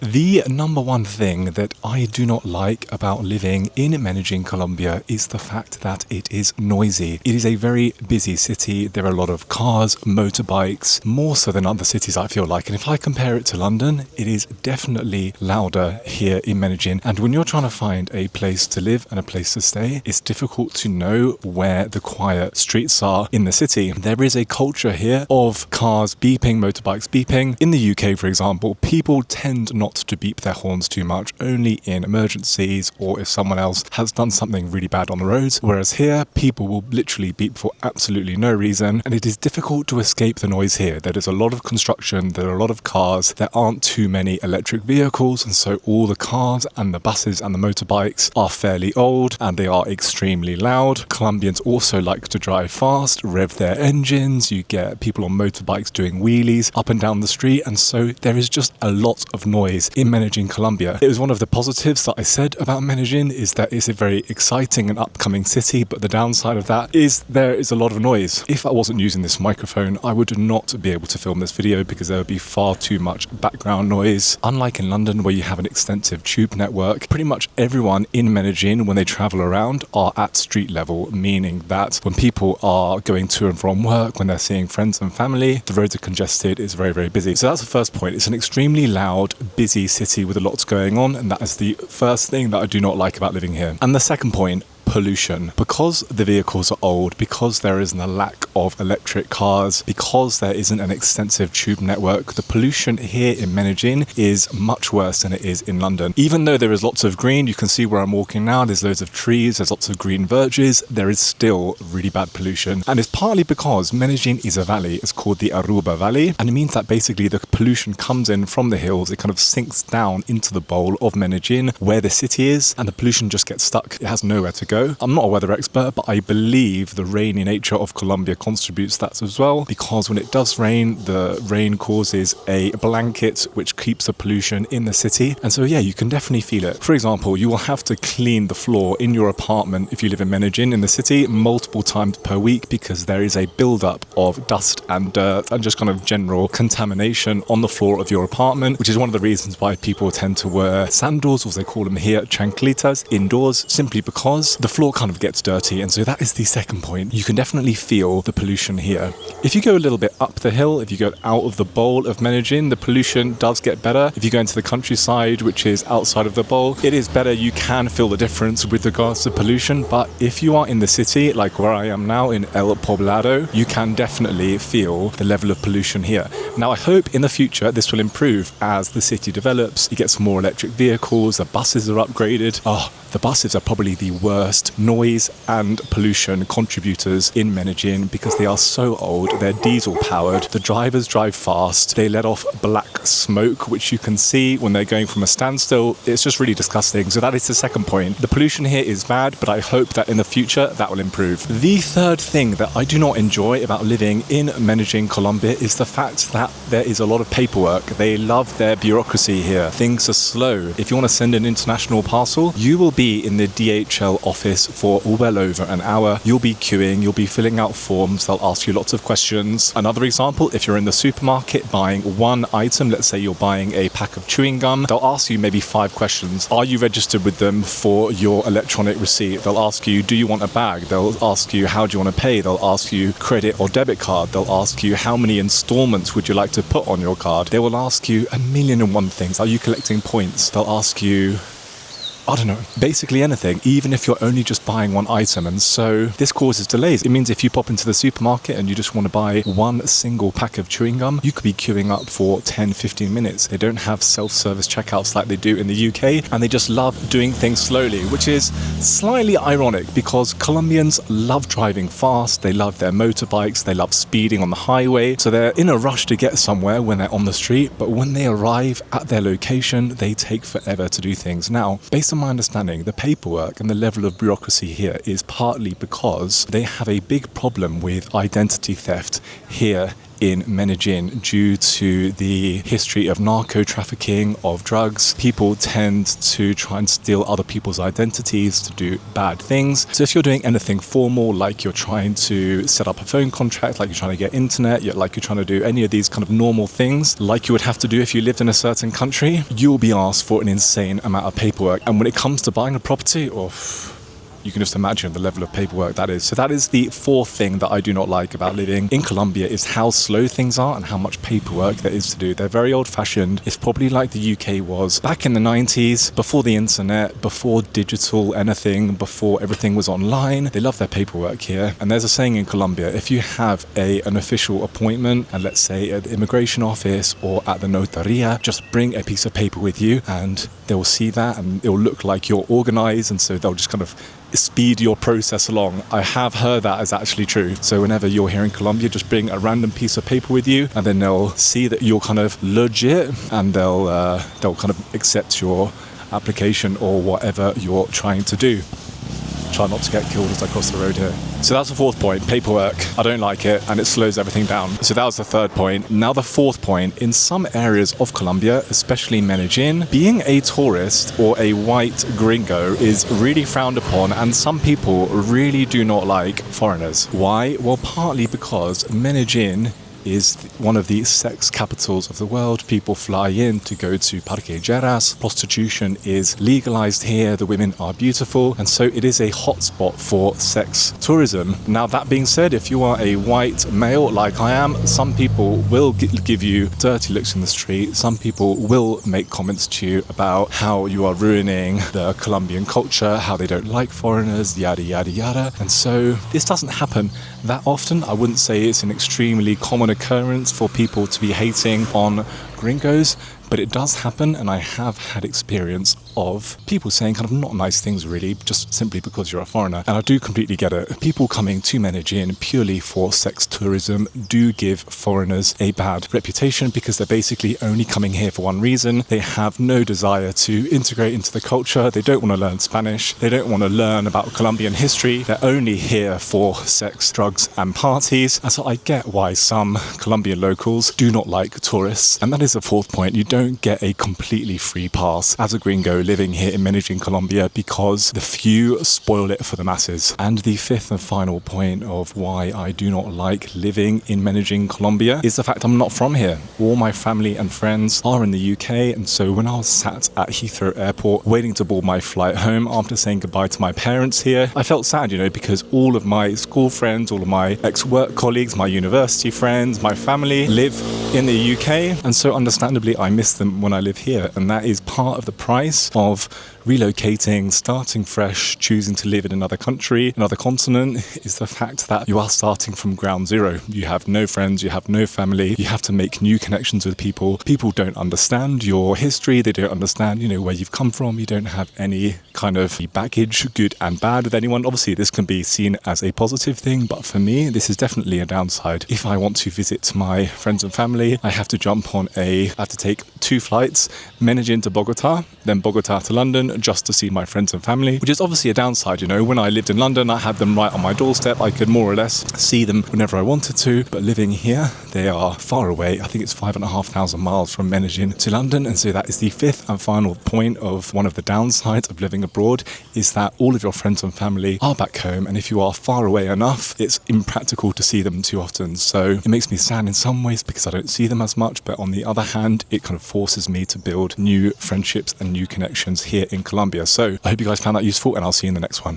The number one thing that I do not like about living in Medellín, Colombia is the fact that it is noisy. It is a very busy city. There are a lot of cars, motorbikes, more so than other cities I feel like. And if I compare it to London, it is definitely louder here in Medellín. And when you're trying to find a place to live and a place to stay, it's difficult to know where the quiet streets are in the city. There is a culture here of cars beeping, motorbikes beeping. In the UK, for example, people tend not to beep their horns too much, only in emergencies or if someone else has done something really bad on the roads. Whereas here, people will literally beep for absolutely no reason, and it is difficult to escape the noise here. There is a lot of construction, there are a lot of cars, there aren't too many electric vehicles, and so all the cars and the buses and the motorbikes are fairly old and they are extremely loud. Colombians also like to drive fast, rev their engines. You get people on motorbikes doing wheelies up and down the street, and so there is just a lot of noise in Medellín, Colombia. It was one of the positives that I said about Medellín, is that it's a very exciting and upcoming city, but the downside of that is there is a lot of noise. If I wasn't using this microphone, I would not be able to film this video because there would be far too much background noise. Unlike in London, where you have an extensive tube network, pretty much everyone in Medellín, when they travel around, are at street level, meaning that when people are going to and from work, when they're seeing friends and family, the roads are congested, it's very, very busy. So that's the first point. It's an extremely loud, busy city with a lot going on, and that is the first thing that I do not like about living here. And the second point, pollution. Because the vehicles are old, because there isn't a lack of electric cars, because there isn't an extensive tube network, the pollution here in Medellín is much worse than it is in London. Even though there is lots of green, you can see where I'm walking now, there's loads of trees, there's lots of green verges, there is still really bad pollution. And it's partly because Medellín is a valley. It's called the Aruba Valley, and it means that basically the pollution comes in from the hills, it kind of sinks down into the bowl of Medellín where the city is, and the pollution just gets stuck. It has nowhere to go. I'm not a weather expert, but I believe the rainy nature of Colombia contributes that as well, because when it does rain, the rain causes a blanket which keeps the pollution in the city. And so yeah, you can definitely feel it. For example, you will have to clean the floor in your apartment if you live in Medellín in the city multiple times per week, because there is a buildup of dust and dirt and just kind of general contamination on the floor of your apartment, which is one of the reasons why people tend to wear sandals, or as they call them here, chancletas, indoors, simply because the floor kind of gets dirty. And so that is the second point. You can definitely feel the pollution here. If you go a little bit up the hill, if you go out of the bowl of Medellín, the pollution does get better. If you go into the countryside, which is outside of the bowl, it is better. You can feel the difference with regards to pollution. But if you are in the city, like where I am now in El Poblado, you can definitely feel the level of pollution here. Now, I hope in the future this will improve as the city develops. You get some more electric vehicles, the buses are upgraded. The buses are probably the worst noise and pollution contributors in Medellín because they are so old. They're diesel powered. The drivers drive fast. They let off black smoke, which you can see when they're going from a standstill. It's just really disgusting. So that is the second point. The pollution here is bad, but I hope that in the future that will improve. The third thing that I do not enjoy about living in Medellín, Colombia, is the fact that there is a lot of paperwork. They love their bureaucracy here. Things are slow. If you want to send an international parcel, you will be in the DHL office for well over an hour. You'll be queuing, you'll be filling out forms, they'll ask you lots of questions. Another example, if you're in the supermarket buying one item, let's say you're buying a pack of chewing gum, they'll ask you maybe 5 questions. Are you registered with them for your electronic receipt? They'll ask you, do you want a bag? They'll ask you, how do you want to pay? They'll ask you credit or debit card. They'll ask you, how many installments would you like to put on your card? They will ask you 1,000,001 things. Are you collecting points? They'll ask you, I don't know, basically anything, even if you're only just buying one item. And so this causes delays. It means if you pop into the supermarket and you just want to buy one single pack of chewing gum, you could be queuing up for 10-15 minutes. They don't have self-service checkouts like they do in the UK, and they just love doing things slowly, which is slightly ironic because Colombians love driving fast, they love their motorbikes, they love speeding on the highway, so they're in a rush to get somewhere when they're on the street, but when they arrive at their location, they take forever to do things. Now, based on my understanding, the paperwork and the level of bureaucracy here is partly because they have a big problem with identity theft here in Medellín due to the history of narco trafficking, of drugs. People tend to try and steal other people's identities to do bad things. So if you're doing anything formal, like you're trying to set up a phone contract, like you're trying to get internet, like you're trying to do any of these kind of normal things, like you would have to do if you lived in a certain country, you'll be asked for an insane amount of paperwork. And when it comes to buying a property, you can just imagine the level of paperwork that is. So that is the fourth thing that I do not like about living in Colombia, is how slow things are and how much paperwork there is to do. They're very old-fashioned. It's probably like the UK was back in the 90s, before the internet, before digital anything, before everything was online. They love their paperwork here. And there's a saying in Colombia, if you have an official appointment, and let's say at the immigration office or at the notaria, just bring a piece of paper with you and they'll see that and it'll look like you're organized, and so they'll just kind of speed your process along. I have heard that is actually true. So whenever you're here in Colombia, just bring a random piece of paper with you, and then they'll see that you're kind of legit, and they'll kind of accept your application or whatever you're trying to do. Try not to get killed as I cross the road here. So that's the fourth point, paperwork. I don't like it, and it slows everything down. So that was the third point. Now the fourth point, in some areas of Colombia, especially Medellín, being a tourist or a white gringo is really frowned upon, and some people really do not like foreigners. Why? Well, partly because Medellín is one of the sex capitals of the world. People fly in to go to parquejeras. Prostitution is legalized here. The women are beautiful, and so it is a hotspot for sex tourism. Now, that being said, if you are a white male like I am, some people will give you dirty looks in the street. Some people will make comments to you about how you are ruining the Colombian culture, how they don't like foreigners, yada yada yada. And so this doesn't happen that often. I wouldn't say it's an extremely common occurrence for people to be hating on gringos, but it does happen, and I have had experience of people saying kind of not nice things really, just simply because you're a foreigner. And I do completely get it. People coming to Medellín purely for sex tourism do give foreigners a bad reputation, because they're basically only coming here for one reason. They have no desire to integrate into the culture. They don't want to learn Spanish. They don't want to learn about Colombian history. They're only here for sex, drugs, and parties. And so I get why some Colombian locals do not like tourists. And that is the fourth point. You don't get a completely free pass as a gringo living here in Medellín, Colombia, because the few spoil it for the masses. And the fifth and final point of why I do not like living in Medellín, Colombia, is the fact I'm not from here. All my family and friends are in the UK, and so when I was sat at Heathrow Airport waiting to board my flight home after saying goodbye to my parents here, I felt sad, because all of my school friends, all of my ex-work colleagues, my university friends, my family live in the UK, and so understandably I miss them when I live here. And that is part of the price of relocating, starting fresh, choosing to live in another country, another continent, is the fact that you are starting from ground zero. You have no friends, you have no family, you have to make new connections with people. People don't understand your history, they don't understand, where you've come from. You don't have any kind of baggage, good and bad, with anyone. Obviously, this can be seen as a positive thing, but for me, this is definitely a downside. If I want to visit my friends and family, I have to I have to take 2 flights, Medellín to Bogota, then Bogota to London, just to see my friends and family, which is obviously a downside. When I lived in London, I had them right on my doorstep. I could more or less see them whenever I wanted to, but living here, they are far away. I think it's 5,500 miles from Medellín to London, and so that is the fifth and final point of one of the downsides of living abroad, is that all of your friends and family are back home, and if you are far away enough, it's impractical to see them too often. So it makes me sad in some ways because I don't see them as much, but on the other hand, it kind of forces me to build new friendships and new connections here in Colombia. So I hope you guys found that useful, and I'll see you in the next one.